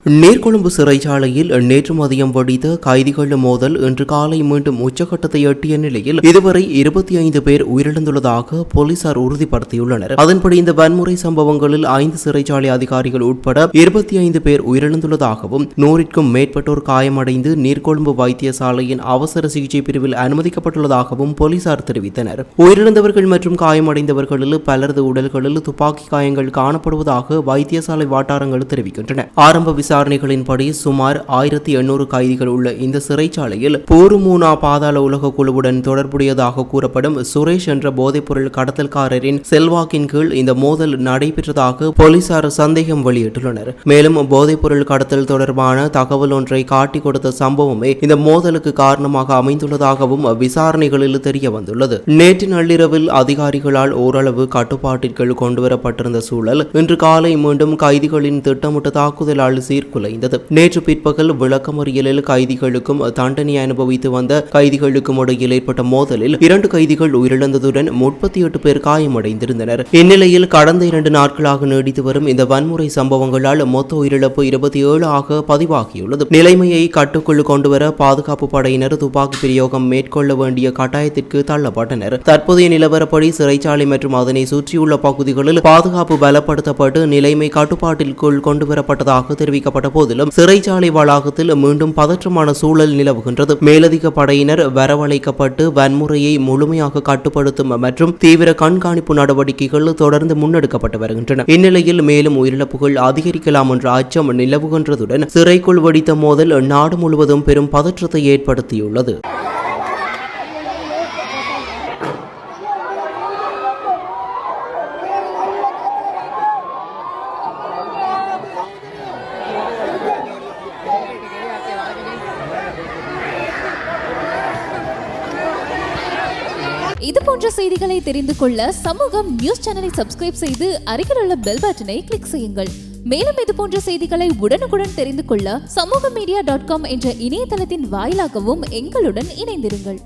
நீர்கொழும்பு சிறைச்சாலையில் நேற்று மதியம் வெடித்த கைதிகள் மோதல் இன்று காலை மீண்டும் உச்சகட்டத்தை எட்டிய நிலையில் இதுவரை 25 பேர் உயிரிழந்துள்ளதாக போலீசார் உறுதிப்படுத்தியுள்ளனர். அதன்படி இந்த வன்முறை சம்பவங்களில் 5 சிறைச்சாலை அதிகாரிகள் உட்பட 25 பேர் உயிரிழந்துள்ளதாகவும் 100க்கும் மேற்பட்டோர் காயமடைந்து நீர்கொழும்பு வைத்தியசாலையின் அவசர சிகிச்சை பிரிவில் அனுமதிக்கப்பட்டுள்ளதாகவும் போலீசார் தெரிவித்தனர். உயிரிழந்தவர்கள் மற்றும் காயமடைந்தவர்களில் பலரது உடல்களில் துப்பாக்கி காயங்கள் காணப்படுவதாக வைத்தியசாலை வட்டாரங்கள் தெரிவிக்கின்றன. ஆரம்ப விசாரணைகளின்படி சுமார் 1800 கைதிகள் உள்ள இந்த சிறைச்சாலையில் போருமூனா பாதாள உலக குழுவுடன் தொடர்புடையதாக கூறப்படும் சுரேஷ் என்ற போதைப்பொருள் கடத்தல்காரரின் செல்வாக்கின் கீழ் இந்த மோதல் நடைபெற்றதாக போலீசார் சந்தேகம் வெளியிட்டுள்ளனர். மேலும் போதைப்பொருள் கடத்தல் தொடர்பான தகவல் ஒன்றை காட்டிக் கொடுத்த சம்பவமே இந்த மோதலுக்கு காரணமாக அமைந்துள்ளதாகவும் விசாரணைகளில் தெரிய வந்துள்ளது. நேற்று நள்ளிரவில் அதிகாரிகளால் ஓரளவு கட்டுப்பாட்டிற்குள் கொண்டுவரப்பட்டிருந்த சூழல் இன்று காலை மீண்டும் கைதிகளின் திட்டமிட்ட தாக்குதலால் சீர்குலைந்தது. நேற்று பிற்பகல் விளக்கமறியலில் கைதிகளுக்கும் தண்டனை அனுபவித்து வந்த கைதிகளுக்கும் இடையில் ஏற்பட்ட மோதலில் 2 கைதிகள் உயிரிழந்ததுடன் 38 பேர் காயமடைந்திருந்தனர். இந்நிலையில் கடந்த 2 நாட்களாக நீடித்து வரும் இந்த வன்முறை சம்பவங்களால் மொத்த உயிரிழப்பு 27 ஆக பதிவாகியுள்ளது. நிலைமையை கட்டுக்குள் கொண்டுவர பாதுகாப்பு படையினர் துப்பாக்கி பிரயோகம் மேற்கொள்ள வேண்டிய கட்டாயத்திற்கு தள்ளப்பட்டனர். தற்போதைய நிலவரப்படி சிறைச்சாலை மற்றும் அதனை சுற்றியுள்ள பகுதிகளில் பாதுகாப்பு பலப்படுத்தப்பட்டு நிலைமை கட்டுப்பாட்டிற்குள் கொண்டுவரப்பட்டதாக தெரிவிக்கப்பட்ட போதிலும் சிறைச்சாலை வளாகத்தில் மீண்டும் பதற்றமான சூழல் நிலவுகின்றது. மேலதிக படையினர் வரவழைக்கப்பட்டு வன்முறையை முழுமையாக கட்டுப்படுத்தும் மற்றும் தீவிர கண்காணிப்பு நடவடிக்கைகள் தொடர்ந்து முன்னெடுக்கப்பட்டு வருகின்றன. இந்நிலையில் மேலும் உயிரிழப்புகள் அதிகரிக்கலாம் என்ற அச்சம் நிலவுகின்றதுடன் சிறைக்குள் வெடித்த மோதல் நாடு முழுவதும் பெரும் பதற்றத்தை ஏற்படுத்தியுள்ளது. இது போன்ற செய்திகளை தெரிந்து கொள்ள சமூகம் நியூஸ் சேனலை சப்ஸ்கிரைப் செய்து அருகில் உள்ள பெல் பட்டனை கிளிக் செய்யுங்கள். மேலும் இது போன்ற செய்திகளை உடனுக்குடன் தெரிந்து கொள்ள சமூகமீடியா.com என்ற இணையதளத்தின் வாயிலாகவும் எங்களுடன் இணைந்திருங்கள்.